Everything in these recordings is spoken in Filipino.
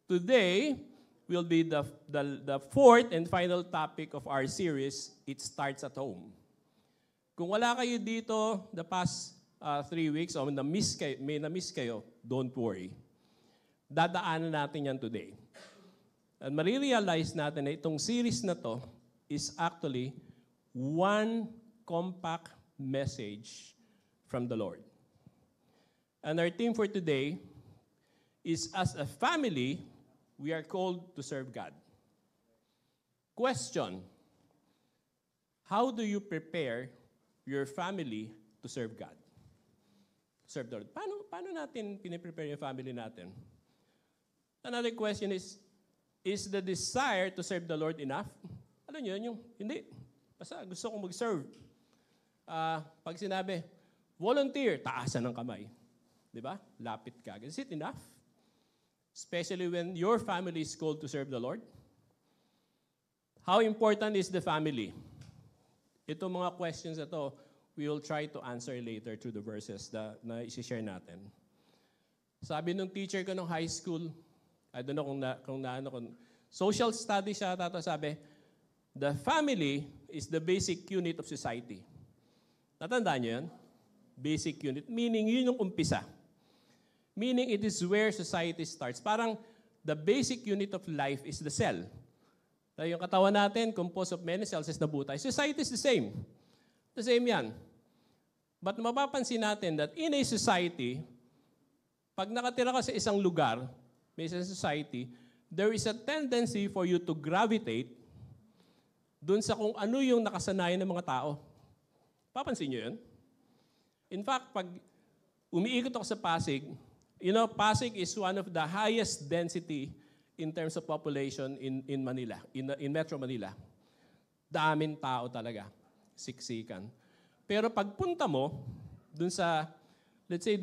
Today will be the fourth and final topic of our series, It Starts at Home. Kung wala kayo dito the past 3 weeks o may na-miss kayo, don't worry. Dadaanan natin yan today. At marirealize natin na itong series na to is actually one compact message from the Lord. And our theme for today is, as a family, we are called to serve God. Question: how do you prepare your family to serve God? Serve the Lord. Paano natin piniprepare yung family natin? Another question is the desire to serve the Lord enough? Alam niyo, yung hindi. Basta gusto kong mag-serve. Pag sinabi, volunteer, taasan ng kamay. Di ba? Lapit ka. Is it enough? Especially when your family is called to serve the Lord. How important is the family? Itong mga questions na to, we will try to answer later through the verses na isi-share natin. Sabi nung teacher ko nung high school, I don't know kung social studies siya, sabi, the family is the basic unit of society. Natandaan niyo yan? Basic unit. Meaning, yun yung umpisa. Meaning, it is where society starts. Parang, the basic unit of life is the cell. Yung katawan natin, composed of many cells, is nabuhay. Society is the same. The same yan. But mapapansin natin that in a society, pag nakatira ka sa isang lugar, may isang society, there is a tendency for you to gravitate dun sa kung ano yung nakasanayan ng mga tao. Papansin nyo yun? In fact, pag umiikot ako sa Pasig, Pasig is one of the highest density in terms of population in Manila, in Metro Manila. Daming tao talaga, siksikan. Pero pagpunta mo, dun sa, let's say,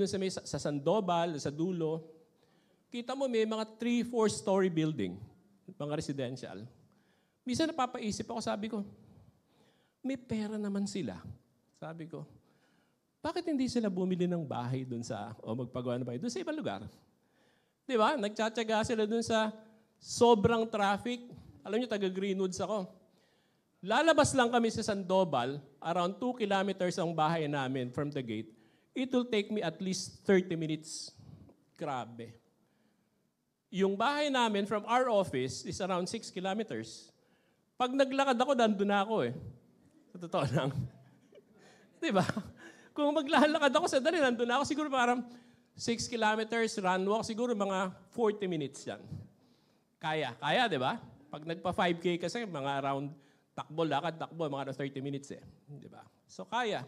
sa Sandoval, sa dulo, kita mo may mga 3-4 story building, mga residential. Minsan napapaisip ako, sabi ko, may pera naman sila. Sabi ko, bakit hindi sila bumili ng bahay dun o magpagawa ng bahay dun sa ibang lugar? Di ba? Nagtsatsaga sila dun sa sobrang traffic. Alam niyo, taga-Greenwoods ako. Lalabas lang kami sa Sandoval, around 2 kilometers ang bahay namin from the gate. It will take me at least 30 minutes. Grabe. Yung bahay namin from our office is around 6 kilometers. Pag naglakad ako, nandun na ako eh. Sa totoo lang. Di ba? Kung maglalakad ako sa dali, nandun na ako siguro parang 6 kilometers, run walk, siguro mga 40 minutes yan. Kaya, di ba? Pag nagpa 5K kasi, mga around takbo, mga 30 minutes eh. Di ba? So, kaya.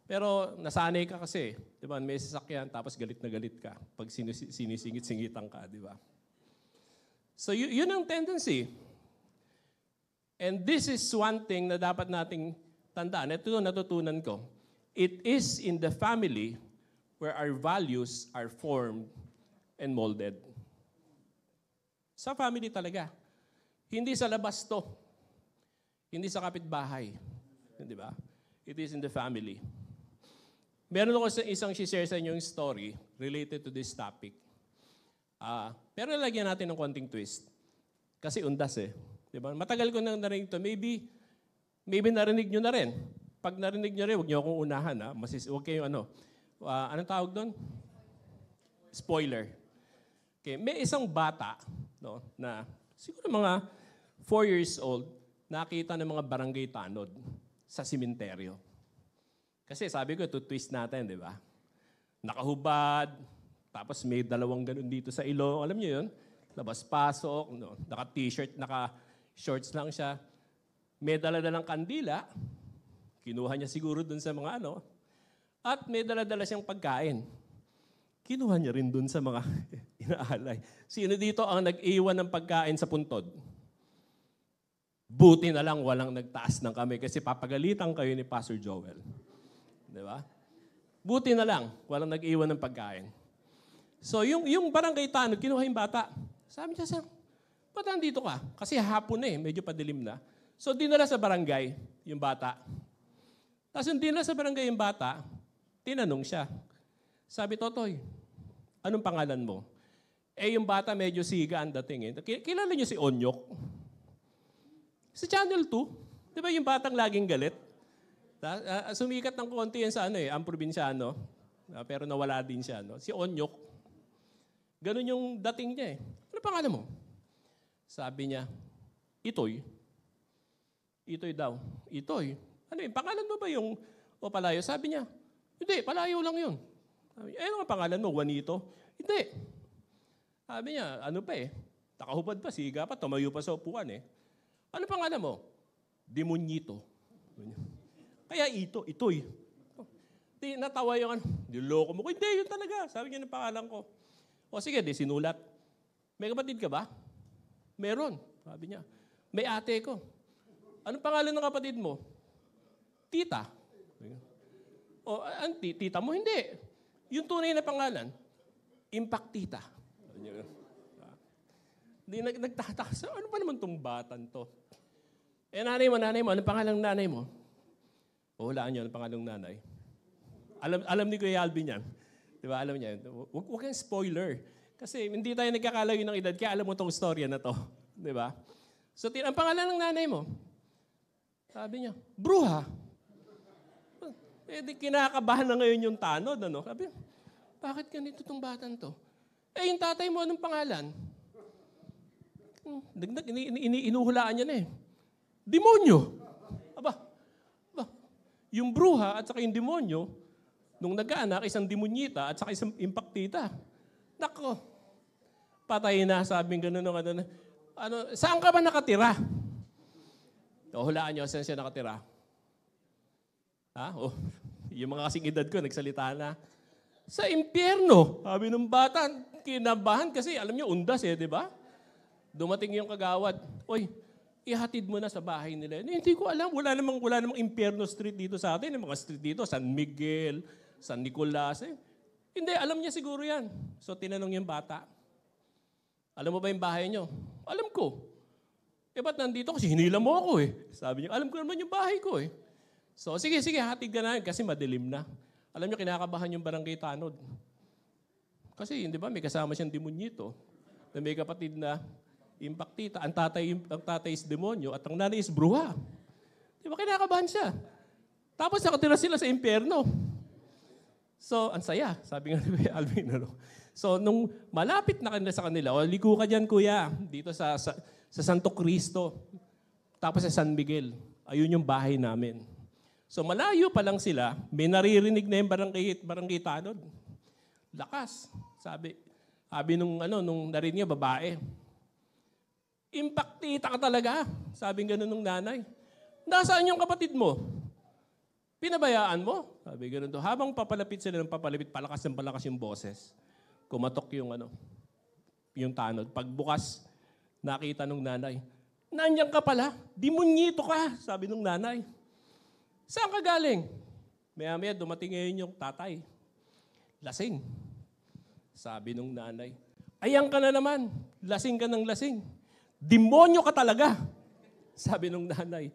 Pero nasanay ka kasi, di ba? May sasakyan, tapos galit na galit ka pag sinisingit-singitan ka, di ba? So, yun ang tendency. And this is one thing na dapat nating tandaan. Ito yung natutunan ko. It is in the family where our values are formed and molded. Sa family talaga. Hindi sa labas to. Hindi sa kapitbahay. Di ba? It is in the family. Meron ako isang share sa inyo yung story related to this topic. Pero lagyan natin ng konting twist. Kasi undas eh. Di ba? Matagal ko nang narinig ito. Maybe narinig nyo na rin. Pag narinig nyo rin, huwag nyo akong unahan. Huwag kayong anong tawag doon? Spoiler. Okay. May isang bata na siguro mga 4 years old, nakita ng mga barangay tanod sa simenteryo. Kasi sabi ko, twist natin, di ba? Nakahubad, tapos may 2 ganun dito sa ilong. Alam niyo yun? Labas-pasok, naka-t-shirt, naka-shorts lang siya. May dala-dalang kandila. Kinuha niya siguro dun sa mga at may dala-dala siyang pagkain. Kinuha niya rin dun sa mga inaalay. Sino dito ang nag-iwan ng pagkain sa puntod? Buti na lang walang nagtaas ng kamay kasi papagalitan kayo ni Pastor Joel. Di ba? Buti na lang walang nag-iwan ng pagkain. So yung barangay tanod, kinuha yung bata. Sabi niya, ba't nandito ka? Kasi hapon na medyo padilim na. So dinala sa barangay yung bata. Tapos yung dinala sa barangay yung bata, tinanong siya. Sabi, Totoy, anong pangalan mo? Eh, yung bata medyo siga ang dating eh. Kilala niyo si Onyok? Sa Channel 2. Di ba yung batang laging galit? Sumikat ng konti yan sa ang probinsyano. Pero nawala din siya. No? Si Onyok. Ganun yung dating niya eh. Ano pangalan mo? Sabi niya, Itoy. Itoy daw. Itoy. Ano yung pangalan mo ba yung Palayo? Sabi niya, hindi, Palayo lang yun. Sabi niya, ano ang pangalan mo? Juanito? Hindi. Sabi niya, ano pa eh? Nakahubad pa, siga pa, tumayo pa sa upuan eh. Ano pangalan mo? Demonyito. Kaya Itoy. Di natawa yung niloko mo ko. Hindi, yun talaga. Sabi niya ng pangalan ko. O sige, di sinulat. May kapatid ka ba? Meron. Sabi niya. May ate ko. Anong pangalan ng kapatid mo? Tita. O, tita mo? Hindi. Yung tunay na pangalan, Impact Tita. Hindi nagtataka. Ano pa naman itong batan to? Eh, nanay mo, anong pangalan ng nanay mo? O, hulaan niyo, anong pangalan ng nanay? Alam ni Kuya Alvin yan. Di ba? Alam niya. Huwag kang spoiler. Kasi hindi tayo nagkakalayo ng edad, kaya alam mo itong storya na to. Di ba? So, ang pangalan ng nanay mo? Sabi niya, Bruha. Eh, di kinakabahan na ngayon yung tanod. Ano? Sabi, bakit ganito itong batan to? Eh, yung tatay mo, anong pangalan? Inuhulaan niya na eh. Demonyo. Aba, yung bruha at saka yung demonyo, nung nag-aanak, isang demonyita at saka isang impaktita. Nako, patay na, sabing gano'n. Saan ka ba nakatira? Hulaan niyo, saan siya nakatira? Yung mga kasing edad ko, nagsalita na. Sa impyerno, sabi ng bata, kinabahan kasi, alam niyo, undas di ba? Dumating yung kagawad, oy, ihatid mo na sa bahay nila. Hindi ko alam, wala namang impyerno street dito sa atin. Yung mga street dito, San Miguel, San Nicolas. Hindi, alam niya siguro yan. So, tinanong yung bata, alam mo ba yung bahay niyo? Alam ko. Ba't nandito? Kasi hinila mo ako Sabi niya, alam ko naman yung bahay ko So, sige, hatid ka na kasi madilim na. Alam niyo, kinakabahan yung barangay tanod. Kasi, hindi ba, may kasama siyang demonyito. Na may kapatid na impaktita. Ang tatay is demonyo at ang nanay is bruha. Di ba, kinakabahan siya. Tapos nakatira sila sa impyerno. So, ang saya, sabi nga ni Alvin. So, nung malapit na kanila sa kanila, ligo ka dyan, kuya, dito sa Santo Cristo. Tapos sa San Miguel. Ayun yung bahay namin. So, malayo pa lang sila, may naririnig na yung barangay tanod. Lakas. Sabi nung narinig niya, babae. Impaktita ka talaga. Sabi gano'n nung nanay. Nasaan yung kapatid mo? Pinabayaan mo? Sabi gano'n to. Habang papalapit sila ng papalapit, palakas yung boses. Kumatok yung tanod. Pagbukas, nakita nung nanay. Nandiyan ka pala. Demonyito ka. Sabi nung nanay. Saan ka galing? Maya-maya dumating ngayon yung tatay. Lasing. Sabi nung nanay. Ayan ka na naman. Lasing ka ng lasing. Demonyo ka talaga. Sabi nung nanay.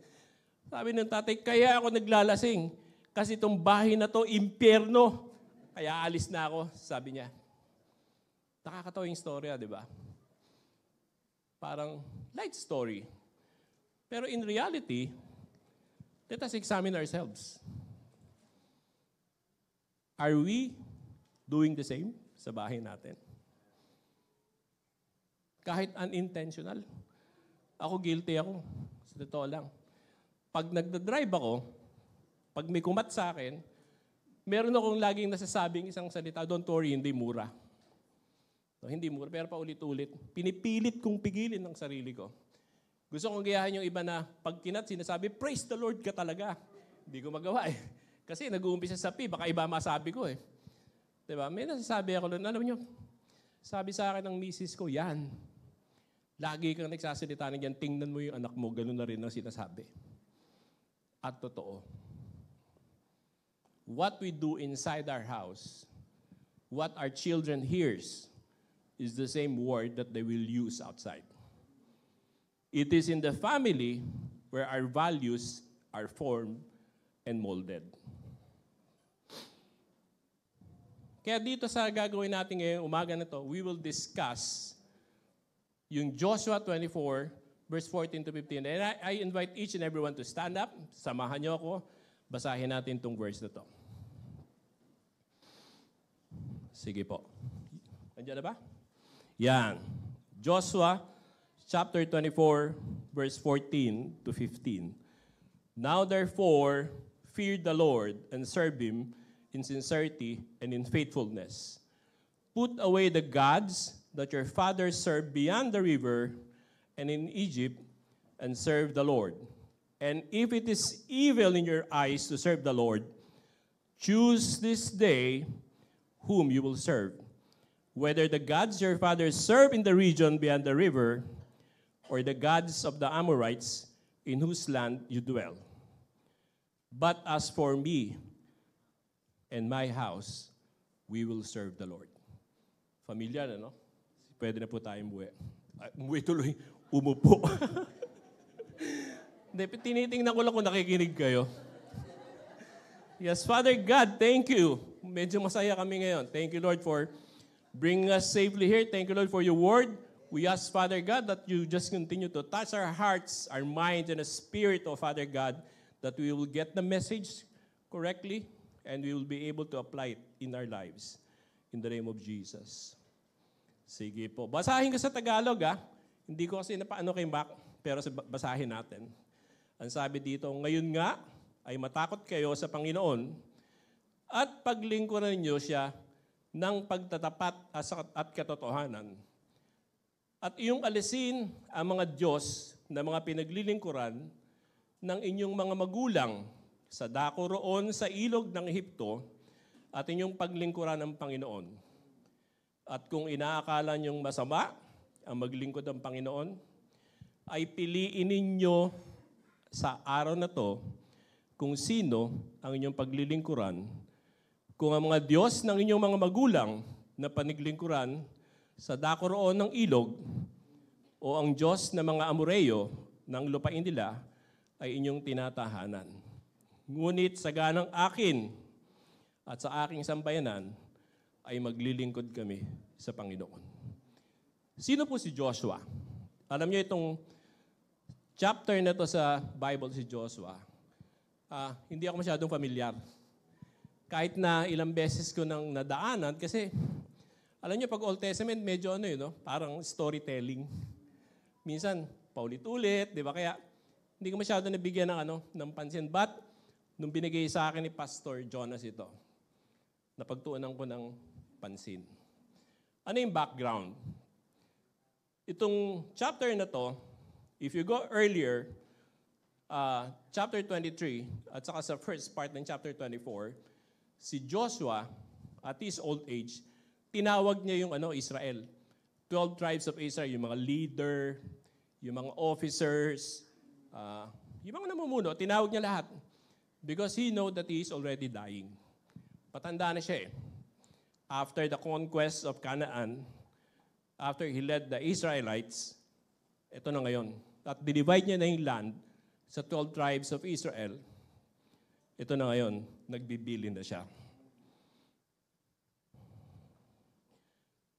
Sabi ng tatay, kaya ako naglalasing. Kasi itong bahay na to, impyerno. Kaya alis na ako, sabi niya. Nakakatawa yung storya, di ba? Parang light story. Pero in reality, let us examine ourselves. Are we doing the same sa bahay natin? Kahit unintentional. Ako guilty ako. Sa totoo lang. Pag nagdadrive ako, pag may kumat sa akin, meron akong laging nasasabing isang salita, don't worry, hindi mura. No, hindi mura, pero paulit-ulit. Pinipilit kong pigilin ang sarili ko. Gusto kong gayahin yung iba na pag kinat, sinasabi, praise the Lord ka talaga. Hindi ko magawa Kasi nag-uumpisa sa baka iba masabi ko Diba? May nasasabi ako doon, alam nyo, sabi sa akin ng misis ko, yan. Lagi kang nagsasalita ng yan, tingnan mo yung anak mo, ganun na rin ang sinasabi. At totoo. What we do inside our house, what our children hears, is the same word that they will use outside. It is in the family where our values are formed and molded. Kaya dito sa gagawin natin ngayong umaga na to, we will discuss yung Joshua 24, verse 14 to 15. And I invite each and everyone to stand up. Samahan niyo ako. Basahin natin itong verse na to. Sige po. Andiyan na ba? Yan. Joshua chapter 24, verse 14 to 15. Now therefore, fear the Lord and serve Him in sincerity and in faithfulness. Put away the gods that your fathers served beyond the river and in Egypt, and serve the Lord. And if it is evil in your eyes to serve the Lord, choose this day whom you will serve, whether the gods your fathers served in the region beyond the river, or the gods of the Amorites in whose land you dwell. But as for me and my house, we will serve the Lord. Familiar, ano? Pwede na po tayong umuwi. Umuwi tuloy, umupo. Tinitingnan ko lang kung nakikinig kayo. Yes, Father God, thank you. Medyo masaya kami ngayon. Thank you, Lord, for bringing us safely here. Thank you, Lord, for your word. We ask, Father God, that you just continue to touch our hearts, our minds, and the spirit of Father God, that we will get the message correctly, and we will be able to apply it in our lives. In the name of Jesus. Sige po. Basahin ko sa Tagalog, ha? Hindi ko kasi napaano kay Mac, pero basahin natin. Ang sabi dito, ngayon nga ay matakot kayo sa Panginoon at paglingkuran niyo siya ng pagtatapat at katotohanan. At iyong alisin ang mga Diyos na mga pinaglilingkuran ng inyong mga magulang sa dako roon sa ilog ng Ehipto at inyong paglingkuran ng Panginoon. At kung inaakala niyong masama ang maglingkod ng Panginoon, ay piliin ninyo sa araw na to kung sino ang inyong paglilingkuran, kung ang mga Diyos ng inyong mga magulang na paniglingkuran sa dako roon ng ilog, o ang Diyos ng mga Amoreyo ng lupain nila ay inyong tinatahanan. Ngunit sa ganang akin at sa aking sambayanan ay maglilingkod kami sa Panginoon. Sino po si Joshua? Alam niyo itong chapter na to sa Bible si Joshua. Hindi ako masyadong familiar. Kahit na ilang beses ko nang nadaanan kasi alam niyo pag Old Testament medyo parang storytelling. Minsan paulit-ulit, 'di ba? Kaya hindi ko masyado nabigyan ng pansin. But nung binigay sa akin ni Pastor Jonas ito, napagtuunan ko ng pansin. Ano yung background? Itong chapter na to, if you go earlier, chapter 23, at saka sa first part ng chapter 24, si Joshua, at his old age, tinawag niya yung Israel. 12 tribes of Israel, yung mga leader, yung mga officers, yung mga namumuno, tinawag niya lahat. Because he know that he is already dying. Patanda na siya eh. After the conquest of Canaan, after he led the Israelites, ito na ngayon. At dinivide niya na yung land sa 12 tribes of Israel. Ito na ngayon, nagbibilin na siya.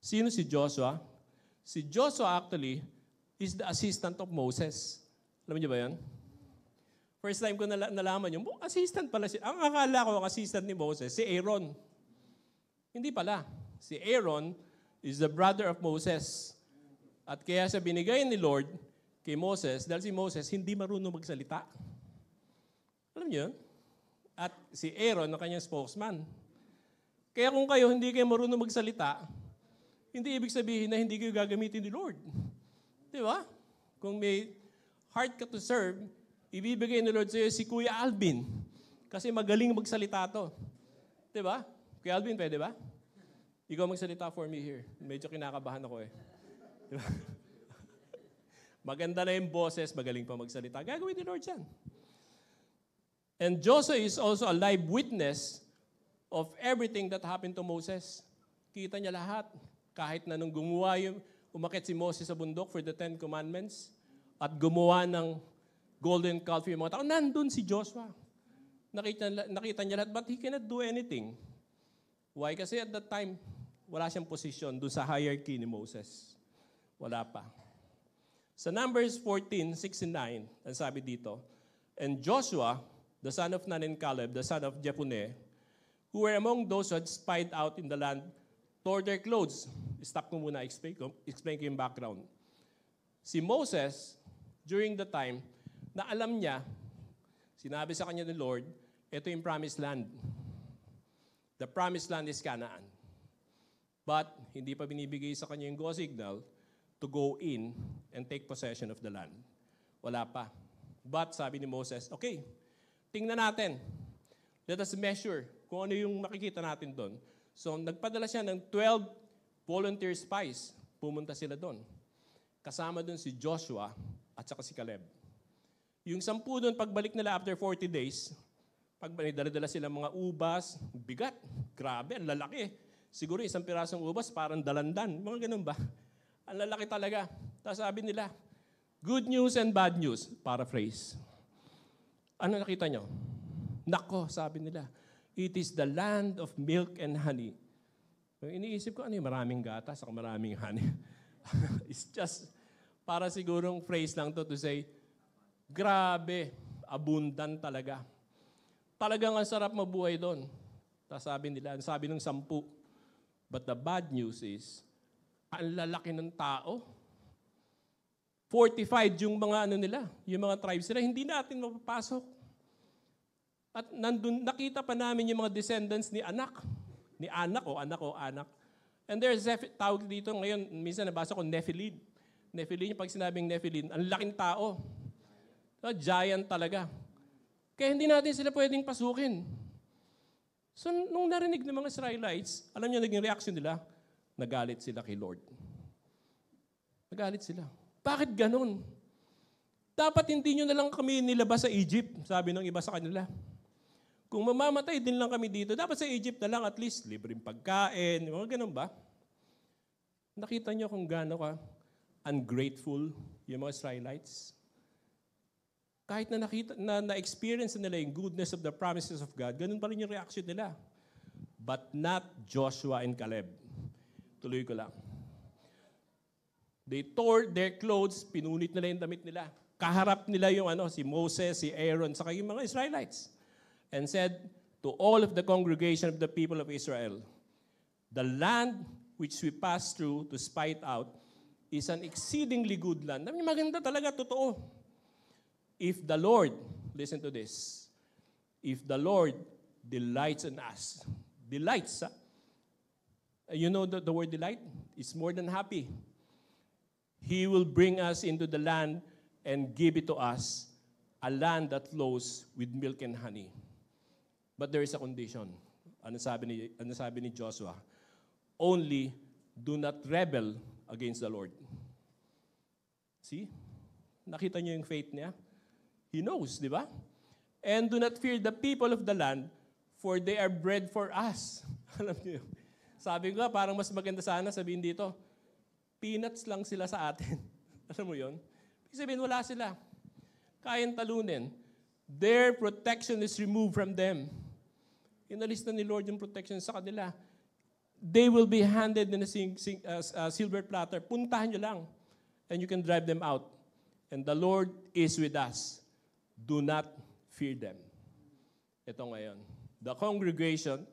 Sino si Joshua? Si Joshua actually is the assistant of Moses. Alam niyo ba yan? First time ko nalaman yung assistant pala siya. Ang akala ko ang assistant ni Moses, si Aaron. Hindi pala. Si Aaron is the brother of Moses. At kaya siya binigay ni Lord kay Moses dahil si Moses hindi marunong magsalita. Alam niyo yun? At si Aaron ang kanyang spokesman. Kaya kung kayo hindi kayo marunong magsalita, hindi ibig sabihin na hindi kayo gagamitin ni Lord. Di ba? Kung may heart ka to serve, ibibigay ni Lord sa'yo si Kuya Alvin. Kasi magaling magsalita to. Di ba? Kuya Alvin, pwede ba? Ikaw magsalita for me here. Medyo kinakabahan ako eh. Di ba? Maganda na yung boses, magaling pa magsalita. Gagawin ni Lord yan. And Joshua is also a live witness of everything that happened to Moses. Kita niya lahat. Kahit na nung umakit si Moses sa bundok for the 10 Commandments at gumawa ng golden calf yung mga tao, nandun si Joshua. Nakita niya lahat, but he cannot do anything. Why? Kasi at that time, wala siyang posisyon doon sa hierarchy ni Moses. Wala pa. Sa Numbers 14:6-9, ang sabi dito, and Joshua, the son of Nun and Caleb, the son of Jephunneh, who were among those who had spied out in the land, tore their clothes. Stop ko muna, explain ko yung background. Si Moses, during the time, na alam niya, sinabi sa kanya ni Lord, ito yung promised land. The promised land is Canaan. But, hindi pa binibigay sa kanya yung go signal to go in and take possession of the land. Wala pa. But, sabi ni Moses, okay, tingnan natin. Let us measure kung ano yung makikita natin doon. So, nagpadala siya ng 12 volunteer spies. Pumunta sila doon. Kasama doon si Joshua at saka si Caleb. Yung 10 doon, pagbalik nila after 40 days, dala-dala sila mga ubas, bigat, grabe, ang lalaki. Siguro isang pirasong ubas, parang dalandan. Mga ganun ba? Ang lalaki talaga. Tapos sabi nila, good news and bad news. Paraphrase. Ano nakita nyo? Nako, sabi nila, it is the land of milk and honey. Iniisip ko, ano yung maraming gatas, saka maraming honey. It's just, para sigurong phrase lang to say, grabe, abundant talaga. Talagang ang sarap mabuhay doon. Tapos sabi nila, sabi ng 10, but the bad news is, ang lalaki ng tao. 45 yung mga nila, yung mga tribes nila, hindi natin mapapasok. At nandun, nakita pa namin yung mga descendants ni anak. Ni anak. And there's tawag dito ngayon, minsan nabasa ko, Nephilim. Nephilim, pag sinabing Nephilim, ang laking tao. Giant talaga. Kaya hindi natin sila pwedeng pasukin. So, nung narinig ng mga Israelites, alam niyo, naging reaction nila, nagalit sila kay Lord. Nagalit sila. Bakit ganun? Dapat hindi nyo na lang kami nilabas sa Egypt, sabi ng iba sa kanila. Kung mamamatay din lang kami dito, dapat sa Egypt na lang at least, libreng pagkain, mga ganun ba? Nakita nyo kung gaano ka ungrateful yung mga Israelites? Kahit na-experience nila yung goodness of the promises of God, ganun pa rin yung reaction nila. But not Joshua and Caleb. Tuloy ko lang. They tore their clothes, pinunit nila yung damit nila. Kaharap nila yung si Moses, si Aaron, saka yung mga Israelites. And said to all of the congregation of the people of Israel, the land which we passed through to spy it out is an exceedingly good land. Maganda talaga, totoo. If the Lord, listen to this, if the Lord delights in us, delights, you know the word delight? It's more than happy. He will bring us into the land and give it to us, a land that flows with milk and honey. But there is a condition. Ano sabi ni Joshua? Only do not rebel against the Lord. See? Nakita niyo yung faith niya? He knows, di ba? And do not fear the people of the land, for they are bread for us. Alam niyo, sabi ko parang mas maganda sana sabihin dito, peanuts lang sila sa atin. Alam mo yun? Sabihin, wala sila. Kayang talunin. Their protection is removed from them. Inalis na ni Lord yung protection sa kanila. They will be handed in a silver platter. Puntahan nyo lang. And you can drive them out. And the Lord is with us. Do not fear them. Ito ngayon. The congregation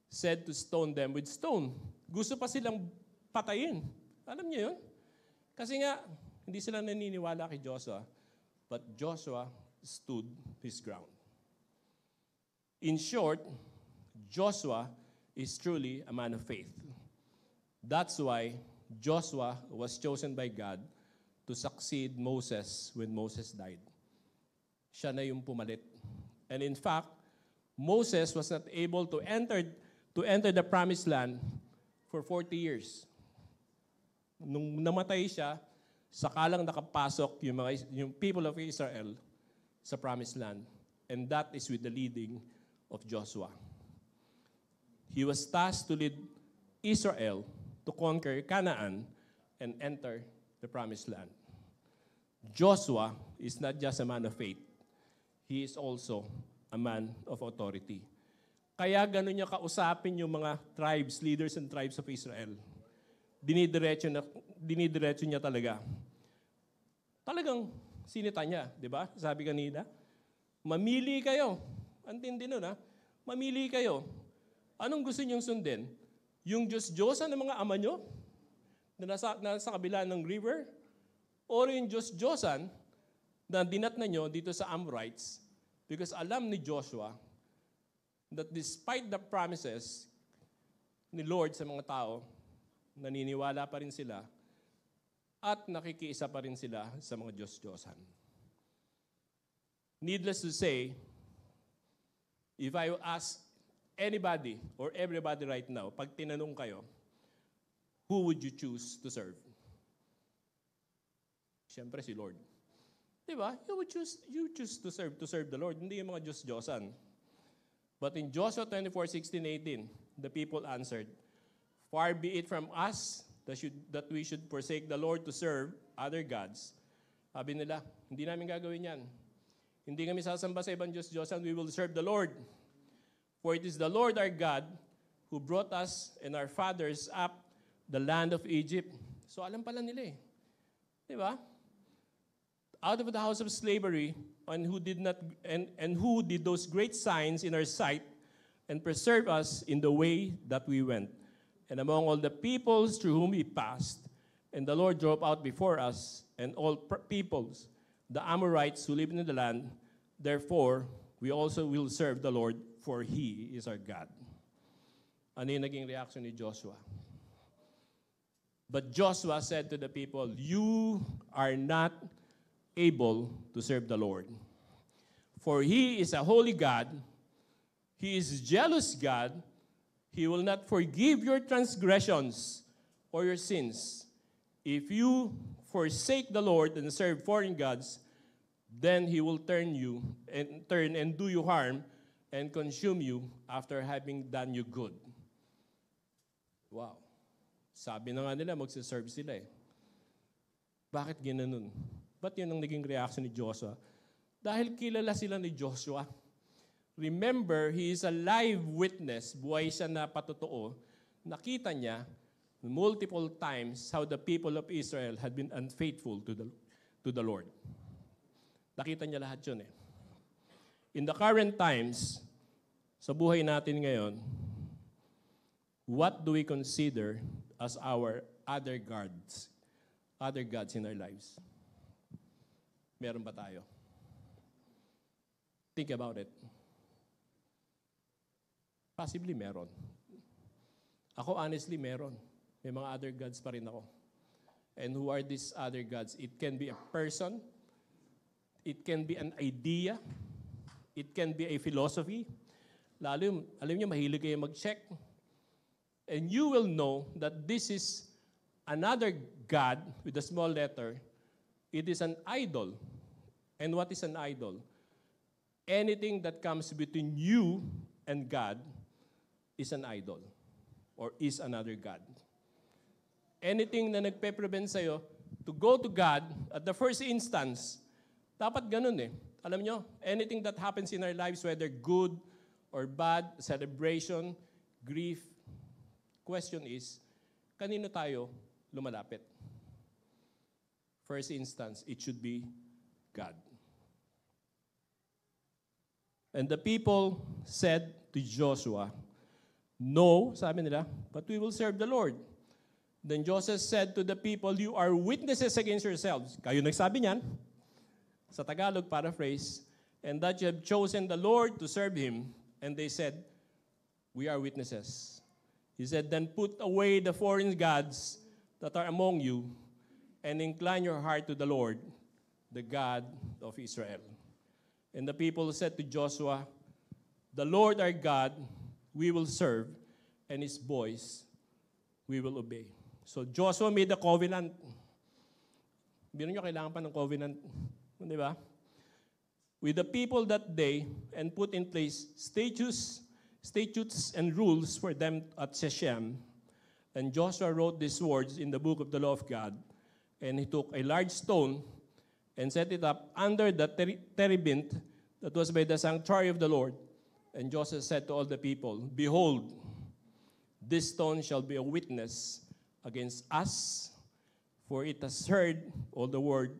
said to stone them with stone. Gusto pa silang patayin. Alam niyo yun? Kasi nga, hindi sila naniniwala kay Joshua. But Joshua stood his ground. In short, Joshua is truly a man of faith. That's why Joshua was chosen by God to succeed Moses when Moses died. Siya na yung pumalit. And in fact, Moses was not able to enter the promised land for 40 years. Nung namatay siya, sakalang nakapasok yung people of Israel sa promised land. And that is with the leading of Joshua. He was tasked to lead Israel to conquer Canaan and enter the promised land. Joshua is not just a man of faith. He is also a man of authority. Kaya gano'n niya kausapin yung mga tribes, leaders and tribes of Israel. Dinidiretso niya talaga. Talagang sinita niya, di ba? Sabi kanina, mamili kayo. Antindi nun, ha? Mamili kayo. Anong gusto niyong sundin? Yung Diyos-Diyosan ng mga ama nyo na nasa kabila ng river? O yung Diyos-Diyosan na dinatna nyo dito sa Amorites? Because alam ni Joshua that despite the promises ni Lord sa mga tao, naniniwala pa rin sila at nakikiisa pa rin sila sa mga Diyos-Diyosan. Needless to say, if I ask anybody or everybody right now, pag tinanong kayo, who would you choose to serve? Siyempre si Lord. Diba? You choose to serve the Lord, hindi yung mga Diyos-Diyosan. But in Joshua 24:16-18, the people answered, "Far be it from us that we should forsake the Lord to serve other gods." Sabi nila, hindi namin gagawin yan. Hindi kami sasamba sa ibang Diyos-Diyosan, we will serve the Lord. For it is the Lord our God who brought us and our fathers up the land of Egypt. So alam pala nila eh. Di ba? Out of the house of slavery, and who did those great signs in our sight and preserve us in the way that we went. And among all the peoples through whom we passed, and the Lord drove out before us, and all peoples, the Amorites who live in the land, therefore, we also will serve the Lord, for He is our God. Ano yung naging reaction ni Joshua? But Joshua said to the people, "You are not able to serve the Lord. For He is a holy God. He is a jealous God. He will not forgive your transgressions or your sins. If you forsake the Lord and serve foreign gods, then He will turn and do you harm and consume you after having done you good." Wow. Sabi na nga nila, magsiserve sila eh. Bakit ginanon? Ba't yun ang naging reaction ni Joshua? Dahil kilala sila ni Joshua. Remember, he is a live witness. Buhay siya na patotoo. Nakita niya multiple times how the people of Israel had been unfaithful to the Lord. Nakita niya lahat yun eh. In the current times, sa buhay natin ngayon, what do we consider as our other gods in our lives? Meron ba tayo? Think about it. Possibly meron. Ako honestly meron. May mga other gods pa rin ako. And who are these other gods? It can be a person. It can be an idea. It can be a philosophy. Lalo, alam niyo, mahilig kayo mag-check. And you will know that this is another God with a small letter. It is an idol. And what is an idol? Anything that comes between you and God is an idol or is another God. Anything na nagpe-prevent sa'yo to go to God at the first instance, dapat ganun eh. Alam nyo, anything that happens in our lives, whether good or bad, celebration, grief, question is, kanino tayo lumalapit? First instance, it should be God. And the people said to Joshua, "No," sabi nila, "but we will serve the Lord." Then Joshua said to the people, "You are witnesses against yourselves." Kayo nagsabi niyan. Sa Tagalog, paraphrase, "and that you have chosen the Lord to serve Him." And they said, "We are witnesses." He said, "Then put away the foreign gods that are among you, and incline your heart to the Lord, the God of Israel." And the people said to Joshua, "The Lord our God we will serve, and His voice we will obey." So Joshua made a covenant. Biro nyo, kailangan pa ng covenant. Di ba? With the people that day, and put in place statutes and rules for them at Shechem. And Joshua wrote these words in the book of the law of God. And he took a large stone and set it up under the terebinth that was by the sanctuary of the Lord. And Joshua said to all the people, behold, this stone shall be a witness against us, for it has heard all the word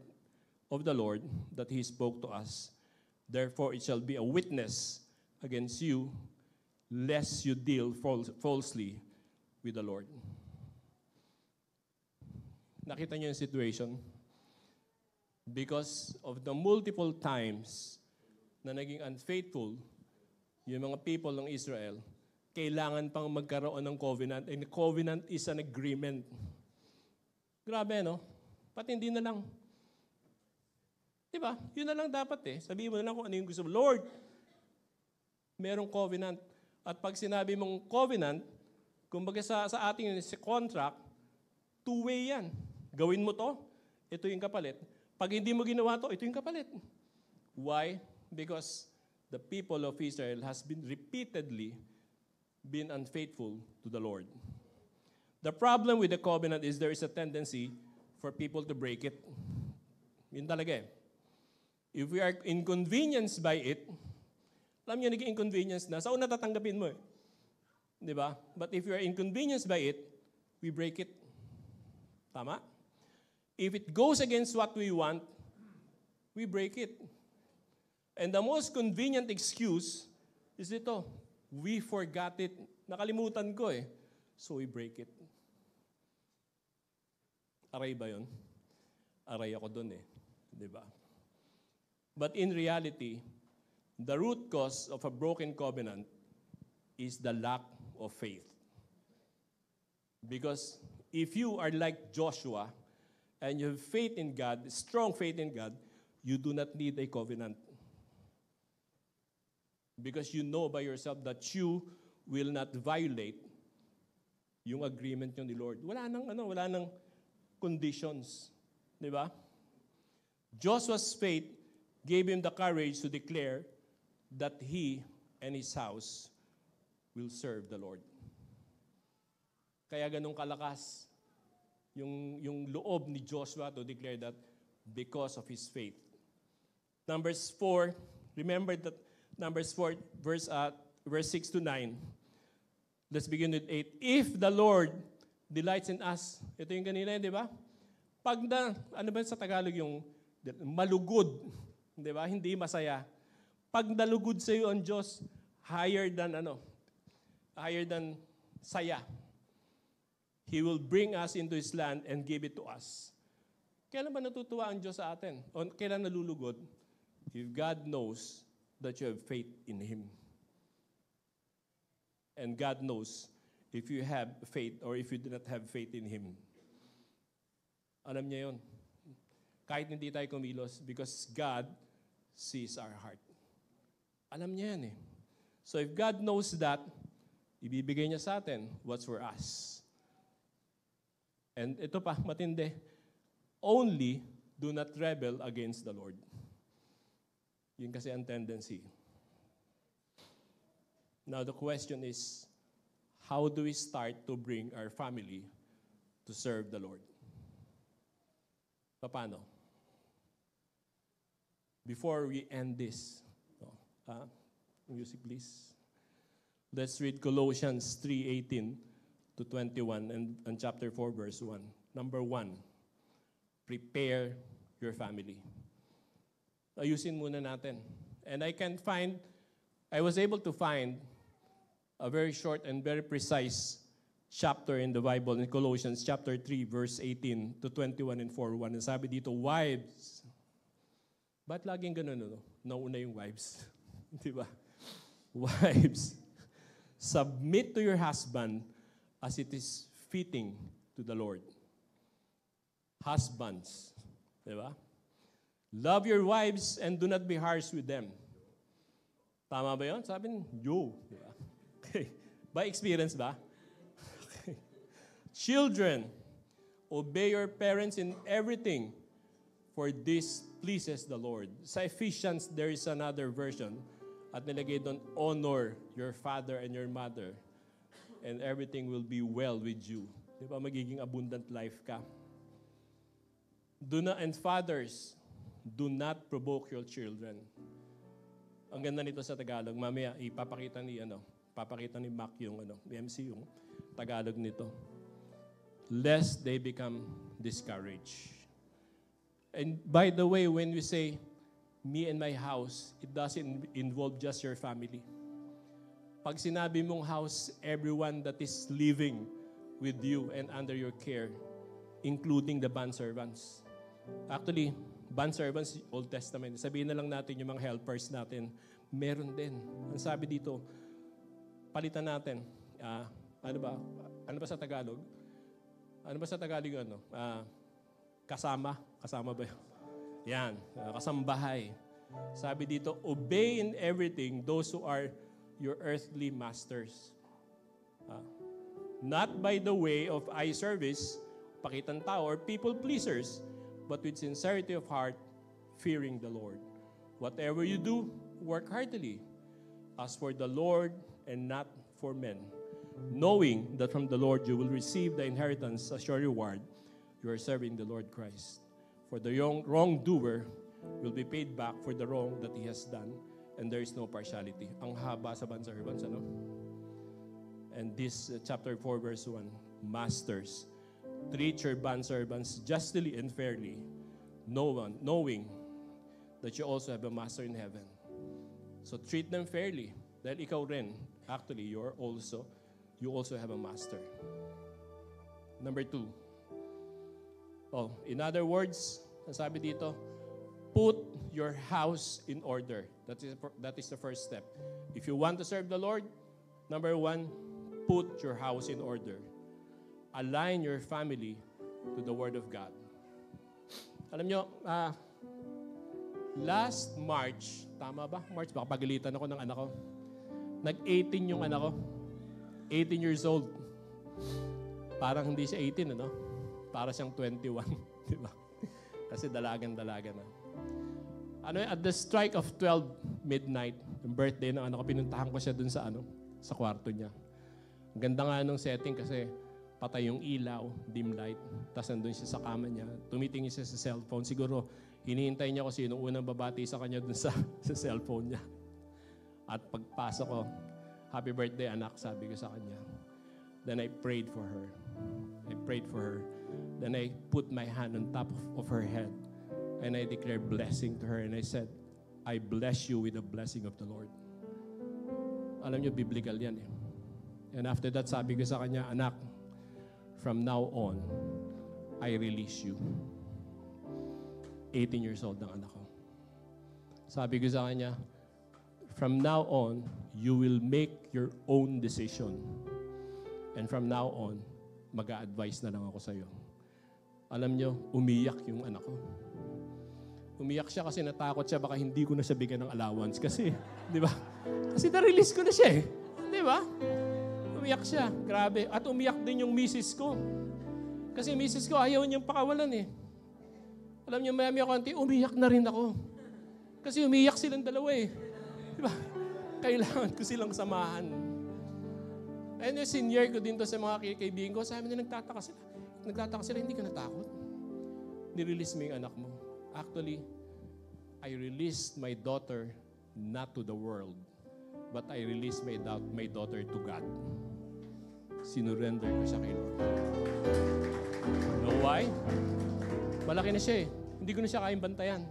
of the Lord that he spoke to us. Therefore it shall be a witness against you, lest you deal falsely with the Lord. Nakita niyo yung situation? Because of the multiple times na naging unfaithful yung mga people ng Israel, kailangan pang magkaroon ng covenant. And covenant is an agreement. Grabe, no? Pati hindi na lang. Diba? Yun na lang dapat eh. Sabihin mo na lang kung ano yung gusto mo. Lord, merong covenant. At pag sinabi mong covenant, kumbaga sa ating contract, two-way yan. Gawin mo to, ito yung kapalit. Pag hindi mo ginawa to, ito yung kapalit. Why? Because the people of Israel has been repeatedly been unfaithful to the Lord. The problem with the covenant is there is a tendency for people to break it. Yun talaga eh. If we are inconvenienced by it, alam niyo, naging inconvenience na, saan natatanggapin mo eh? Di ba? But if you are inconvenienced by it, we break it. Tama? If it goes against what we want, we break it. And the most convenient excuse is ito, we forgot it. Nakalimutan ko eh. So we break it. Aray ba yun? Aray ako dun eh. Di ba? But in reality, the root cause of a broken covenant is the lack of faith. Because if you are like Joshua and you have faith in God, strong faith in God, you do not need a covenant. Because you know by yourself that you will not violate yung agreement nyo ni Lord. Wala nang conditions. Di ba? Joshua's faith gave him the courage to declare that he and his house will serve the Lord. Kaya ganun kalakas yung loob ni Joshua to declare that because of his faith. Numbers 4, remember that Numbers 4, verse 6 to 9. Let's begin with 8. If the Lord delights in us, ito yung kanina, di ba? Pag ano ba sa Tagalog yung malugod, di ba? Hindi masaya. Pag nalugod sa iyo ang Diyos, higher than saya. He will bring us into His land and give it to us. Kailan ba natutuwa ang Diyos sa atin? O kailan nalulugod? If God knows that you have faith in Him. And God knows if you have faith or if you do not have faith in Him. Alam niya yun. Kahit hindi tayo kumilos, because God sees our heart. Alam niya yan eh. So if God knows that, ibibigay niya sa atin what's for us. And ito pa, matindi. Only do not rebel against the Lord. Yun kasi ang tendency. Now the question is, how do we start to bring our family to serve the Lord? Paano? Before we end this, music please. Let's read Colossians 3:18 to 21 and chapter 4 verse 1. Number 1, prepare your family. Ayusin muna natin. And I was able to find a very short and very precise chapter in the Bible in Colossians chapter 3 verse 18 to 21 and 4:1. And sabi dito, wives. Ba't laging ganun, no? Nauna yung wives. Di ba? Wives, submit to your husband as it is fitting to the Lord. Husbands. Di ba? Love your wives and do not be harsh with them. Tama ba yun? Sabi niyo, di ba? Okay. By experience ba? Okay. Children, obey your parents in everything, for this pleases the Lord. Sa Ephesians, there is another version. At nilagay doon, honor your father and your mother, and everything will be well with you. Di ba? Magiging abundant life ka. And fathers, do not provoke your children. Ang ganda nito sa Tagalog. Mamaya ipapakita ni Mac yung MC yung Tagalog nito. Lest they become discouraged. And by the way, when we say me and my house, it doesn't involve just your family. Pag sinabi mong house, everyone that is living with you and under your care, including the bondservants. Actually, bondservants, Old Testament, sabihin na lang natin yung mga helpers natin, meron din. Ang sabi dito, palitan natin. Ano ba sa Tagalog? Ano ba sa Tagalog yung kasama? Kasama ba yun? Yan, kasambahay. Sabi dito, obey in everything those who are your earthly masters. Not by the way of eye service, pakitang tao, or people pleasers, but with sincerity of heart, fearing the Lord. Whatever you do, work heartily, as for the Lord and not for men, knowing that from the Lord you will receive the inheritance as your reward. You are serving the Lord Christ. For the wrongdoer will be paid back for the wrong that he has done, and there is no partiality. Ang haba sa bondservants, ano? And this chapter 4 verse 1, Masters, treat your bondservants justly and fairly, knowing that you also have a master in heaven. So treat them fairly. Dahil ikaw rin, actually, you also have a master. Number 2. In other words, sabi dito, put your house in order. That is the first step. If you want to serve the Lord, number 1, put your house in order. Align your family to the Word of God. Alam nyo, last March, tama ba? March, baka pagalitan ako ng anak ko. Nag-18 yung anak ko. 18 years old. Parang hindi siya 18, ano? Para siyang 21. Di ba? Kasi dalagan-dalaga na. At the strike of 12 midnight, yung birthday ng anak ko, pinuntahan ko siya dun sa sa kwarto niya. Ang ganda nga nung setting kasi patay yung ilaw, dim light, tapos nandun siya sa kama niya, tumitingin siya sa cellphone. Siguro, hinihintay niya ko sino unang babati sa kanya dun sa cellphone niya. At pagpasok ko, happy birthday anak, sabi ko sa kanya. Then I prayed for her. Then I put my hand on top of her head and I declared blessing to her and I said, I bless you with the blessing of the Lord. Alam niyo, biblical yan eh. And after that, sabi ko sa kanya, anak, from now on, I release you. 18 years old ang anak ko. Sabi ko sa kanya, from now on, you will make your own decision. And from now on, mag-a-advise na lang ako sa iyo. Alam nyo, umiyak yung anak ko. Umiyak siya kasi natakot siya, baka hindi ko na siya bigyan ng allowance. Kasi, di ba? Kasi na-release ko na siya eh. Di ba? Umiyak siya. Grabe. At umiyak din yung misis ko. Kasi misis ko, ayaw niyang pakawalan eh. Alam niyo, mayami ako, auntie, umiyak na rin ako. Kasi umiyak silang dalawa eh. Di ba? Kailangan ko silang samahan. And yung senior ko din to sa mga kaibigan ko, sabi nila, nagtataka sila, hindi ka natakot. Nirelease mo yung anak mo. Actually, I released my daughter not to the world, but I released my daughter to God. Sinurrender ko siya kay Lord. Know why? Malaki na siya eh. Hindi ko na siya kayang bantayan.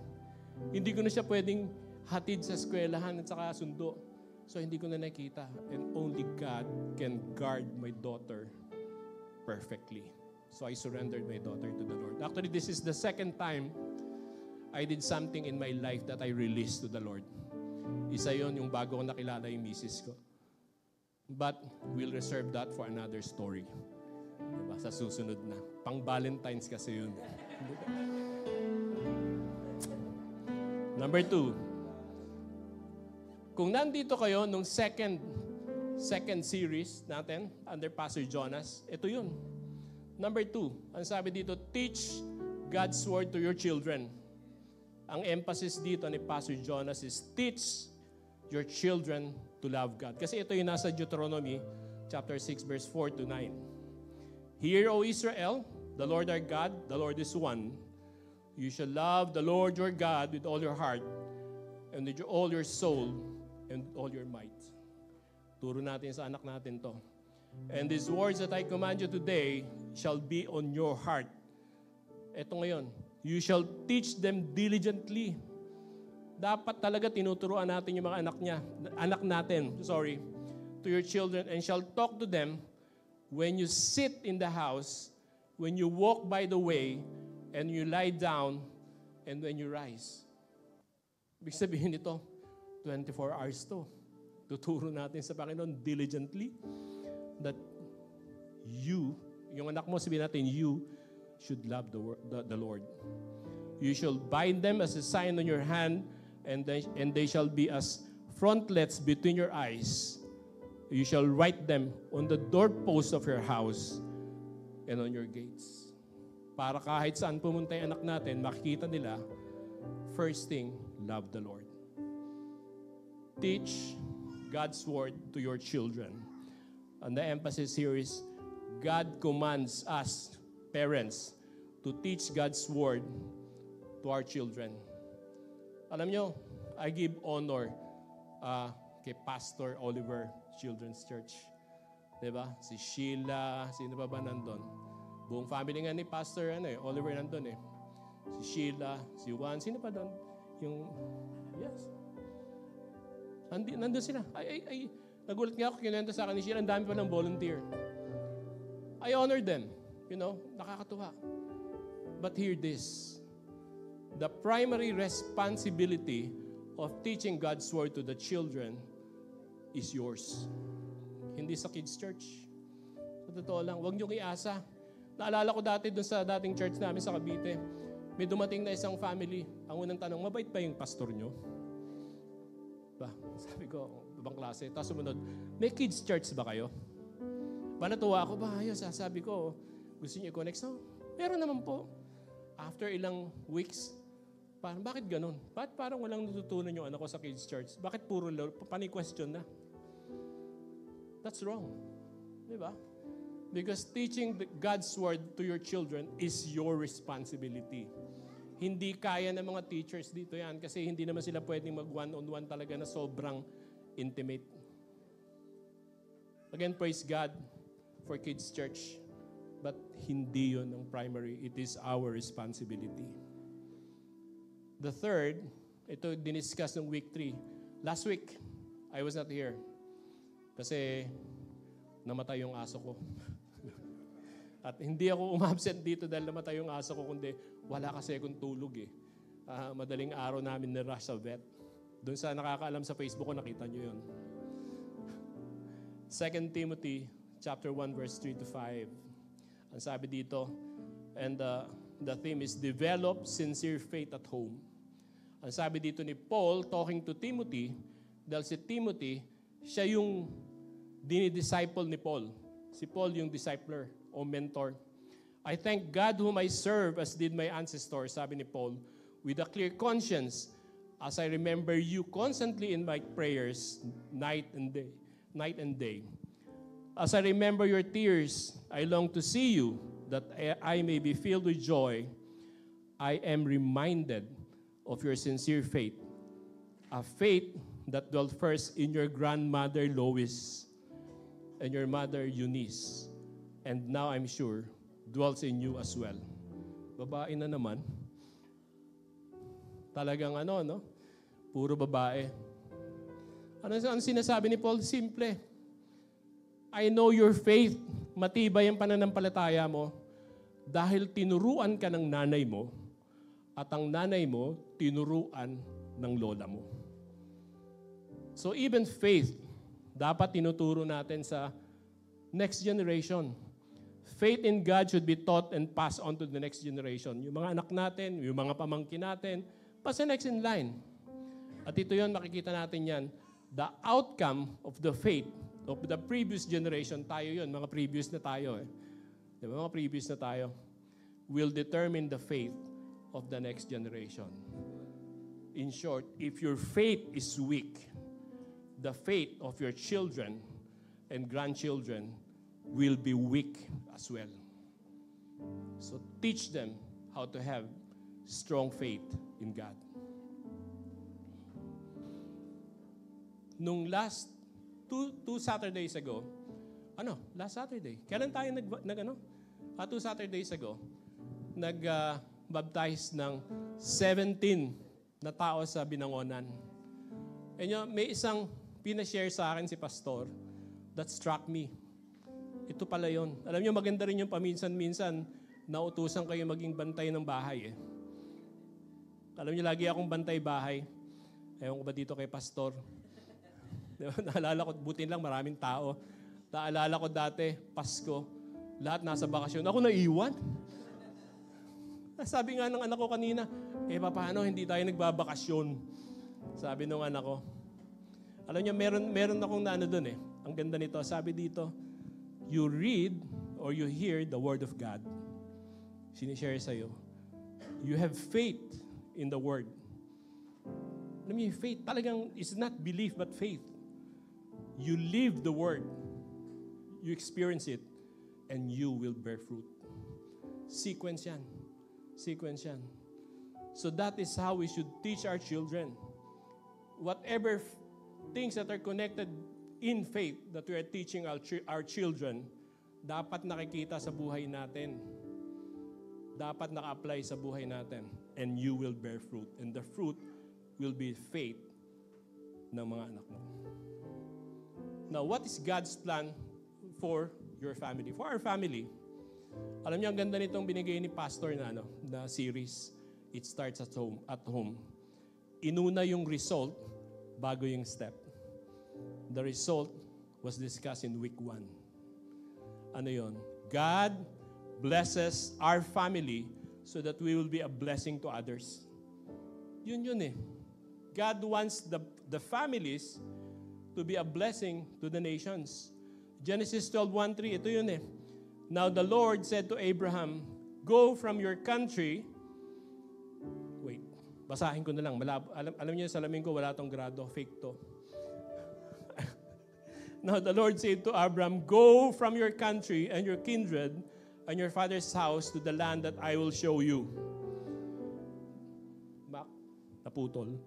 Hindi ko na siya pwedeng hatid sa eskwelahan at saka sundo. So hindi ko na nakita. And only God can guard my daughter perfectly. So I surrendered my daughter to the Lord. Actually, this is the second time I did something in my life that I released to the Lord. Isa yon yung bago ko nakilala yung misis ko. But we'll reserve that for another story. Diba? Sa susunod na. Pang Valentine's kasi yun. Number 2. Kung nandito kayo nung second series natin under Pastor Jonas, ito yun. Number 2, ang sabi dito, teach God's Word to your children. Ang emphasis dito ni Pastor Jonas is teach your children to love God. Kasi ito yung nasa Deuteronomy chapter 6 verse 4 to 9. Hear, O Israel, the Lord our God, the Lord is one. You shall love the Lord your God with all your heart and with all your soul, and all your might. Turo natin sa anak natin to. And these words that I command you today shall be on your heart. Ito ngayon, you shall teach them diligently. Dapat talaga tinuturuan natin yung mga anak natin, to your children, and shall talk to them when you sit in the house, when you walk by the way, and you lie down, and when you rise. Ibig sabihin nito, 24 hours to. Tuturo natin sa Panginoon diligently that you, yung anak mo, sabihin natin, you should love the Lord. You shall bind them as a sign on your hand, and they shall be as frontlets between your eyes. You shall write them on the doorposts of your house and on your gates. Para kahit saan pumunta yung anak natin, makikita nila, first thing, love the Lord. Teach God's word to your children. And the emphasis here is, God commands us, parents, to teach God's word to our children. Alam nyo, I give honor kay Pastor Oliver Children's Church. Diba? Si Sheila, sino pa ba nandun? Buong family nga ni Pastor Oliver nandun eh. Si Sheila, si Juan, sino pa doon? Yes. Nandun sila. Nagulat nga ako, kinenta sa akin ni Sheila, ang dami pa ng volunteer. I honor them. Nakakatuwa. But hear this. The primary responsibility of teaching God's word to the children is yours. Hindi sa kids' church. Sa totoo lang, huwag niyong iasa. Naalala ko dati doon sa dating church namin sa Cavite, may dumating na isang family. Ang unang tanong, mabait ba yung pastor niyo? Sabi ko, ibang klase. Tapos sumunod, may kids' church ba kayo? Natuwa ako, ayos. Sabi ko, gusto niyo i-connect? So, meron naman po. After ilang weeks, bakit ganun? Bakit parang walang natutunan yung anak ko sa kids' church? Bakit puro pani-question na? That's wrong. Diba? Because teaching God's word to your children is your responsibility. Hindi kaya ng mga teachers dito yan kasi hindi naman sila pwedeng mag-one-on-one talaga na sobrang intimate. Again, praise God for kids' church. But hindi yun ang primary. It is our responsibility. The third, ito diniscuss ng week 3. Last week, I was not here. Kasi namatay yung aso ko. At hindi ako umabsent dito dahil namatay yung aso ko, kundi wala kasi akong tulog eh. Madaling araw namin na-rush sa vet. Doon sa nakakaalam sa Facebook ko, nakita nyo yun. 2 Timothy chapter 1, verse 3 to 5. Ang sabi dito, and the theme is, develop sincere faith at home. Ang sabi dito ni Paul, talking to Timothy, dahil si Timothy, siya yung dinidisciple ni Paul. Si Paul yung discipler o mentor. I thank God whom I serve as did my ancestors, sabi ni Paul, with a clear conscience as I remember you constantly in my prayers night and day. As I remember your tears, I long to see you that I may be filled with joy. I am reminded of your sincere faith, a faith that dwelt first in your grandmother Lois and your mother Eunice, and now I'm sure dwells in you as well. Babae na naman. Talagang puro babae. Ano sinasabi ni Paul? Simple. I know your faith. Matibay ang pananampalataya mo dahil tinuruan ka ng nanay mo at ang nanay mo tinuruan ng lola mo. So even faith, dapat tinuturo natin sa next generation. Faith in God should be taught and passed on to the next generation. Yung mga anak natin, yung mga pamangkin natin, pass the next in line. At ito yun, makikita natin yan. The outcome of the faith of the previous generation, tayo yun, mga previous na tayo eh. Diba, mga previous na tayo, will determine the faith of the next generation. In short, if your faith is weak, the faith of your children and grandchildren will be weak as well. So teach them how to have strong faith in God. nung last two Saturdays ago, last Saturday, kailan tayo two Saturdays ago, nag-baptize ng 17 na tao sa Binangonan. And may isang pinashare sa akin si Pastor that struck me. Ito pala yun. Alam niyo, maganda rin yung paminsan-minsan nautusan kayo maging bantay ng bahay. Alam niyo, lagi akong bantay bahay. Ewan ko ba dito kay Pastor? Diba? Naalala ko, butin lang, maraming tao. Naalala ko dati, Pasko, lahat nasa bakasyon. Ako naiwan. Sabi nga ng anak ko kanina, paano hindi tayo nagbabakasyon? Sabi nung anak ko. Alam niyo, meron akong doon Ang ganda nito, sabi dito, you read or you hear the Word of God. Sinishare sa'yo. You have faith in the Word. Alam niyo, faith talagang is not belief but faith. You live the Word. You experience it and you will bear fruit. Sequence yan. So that is how we should teach our children. Whatever things that are connected in faith that we are teaching our children, dapat nakikita sa buhay natin. Dapat naka-apply sa buhay natin. And you will bear fruit. And the fruit will be faith ng mga anak mo. Now, what is God's plan for your family? For our family, alam niyo, ang ganda nitong binigay ni Pastor na series. It starts at home. Inuna yung result bago yung step. The result was discussed in week 1. Ano yun? God blesses our family so that we will be a blessing to others. Yun God wants the families to be a blessing to the nations. Genesis 12:1-3, ito yun Now the Lord said to Abraham, go from your country. Wait, basahin ko na lang. Alam niyo, salamin ko, wala tong grado. Fake to. Now the Lord said to Abraham, go from your country and your kindred and your father's house to the land that I will show you. Naputol.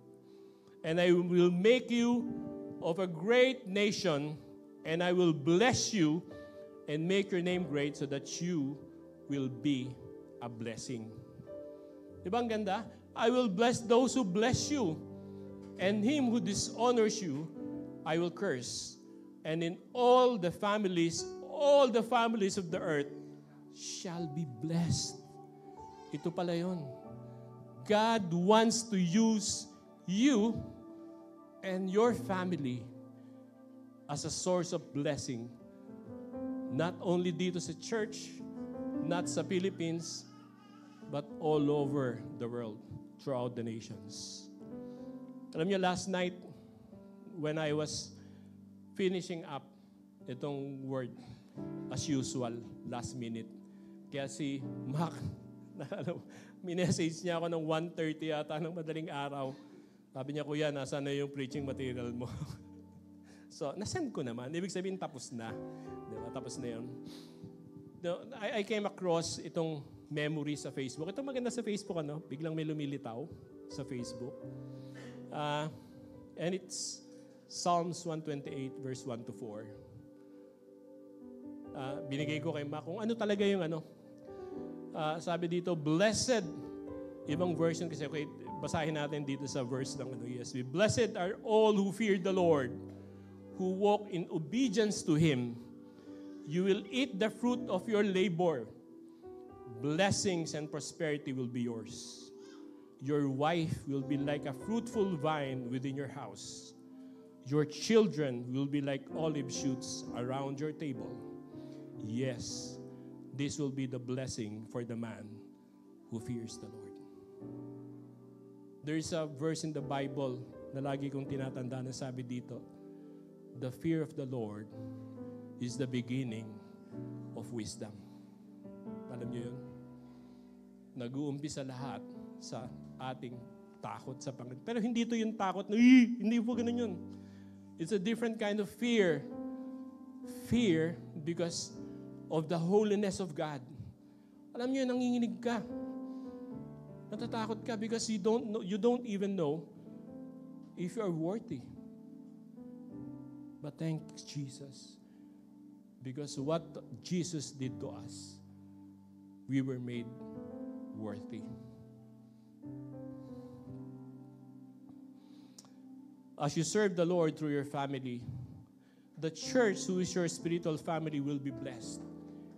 And I will make you of a great nation, and I will bless you and make your name great so that you will be a blessing. Diba ang ganda? I will bless those who bless you, and him who dishonors you, I will curse. And in all the families of the earth shall be blessed. Ito pala yun. God wants to use you and your family as a source of blessing. Not only dito sa church, not sa Philippines, but all over the world, throughout the nations. Alam niyo, last night, when I was finishing up itong word, as usual, last minute, kaya si Mac, minessage niya ako ng 1:30 yata ng madaling araw. Sabi niya, Kuya, nasaan na yung preaching material mo? So, nasend ko naman. Ibig sabihin, tapos na. Diba? Tapos na yun. I came across itong memory sa Facebook. Ito maganda sa Facebook, biglang may lumilitaw sa Facebook. And it's Psalms 128, verse 1-4. Binigay ko kay Mac kung ano talaga yung sabi dito, blessed, ibang version kasi, okay, basahin natin dito sa verse ng ESV. Blessed are all who fear the Lord, who walk in obedience to Him. You will eat the fruit of your labor. Blessings and prosperity will be yours. Your wife will be like a fruitful vine within your house. Your children will be like olive shoots around your table. Yes, this will be the blessing for the man who fears the Lord. There is a verse in the Bible na lagi kong tinatanda na sabi dito, the fear of the Lord is the beginning of wisdom. Alam niyo yun? Nag-uumpisa lahat sa ating takot sa Panginoon. Pero hindi ito yung takot na, hindi po ganun yun. It's a different kind of fear. Fear because of the holiness of God. Alam niyo, nanginginig ka. Natatakot ka because you don't even know if you are worthy. But thanks, Jesus, because what Jesus did to us, we were made worthy. As you serve the Lord through your family, the church, who is your spiritual family, will be blessed.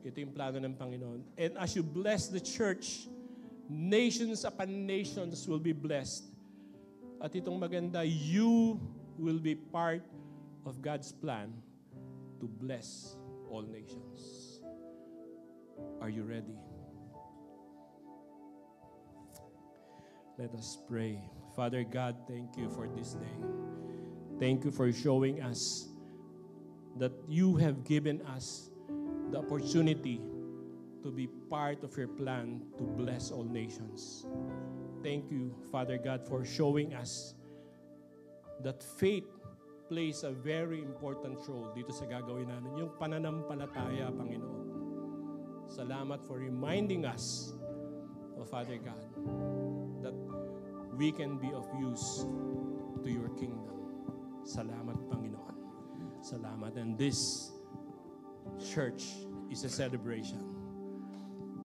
Ito yung plano ng Panginoon. And as you bless the church, nations upon nations will be blessed. At itong maganda, you will be part of God's plan to bless all nations. Are you ready? Let us pray. Father God, thank you for this day. Thank you for showing us that you have given us the opportunity to be part of your plan to bless all nations. Thank you, Father God, for showing us that faith plays a very important role dito sa gagawin namin, yung pananampalataya, Panginoon. Salamat for reminding us, oh Father God, that we can be of use to your kingdom. Salamat, Panginoon. Salamat. And this church is a celebration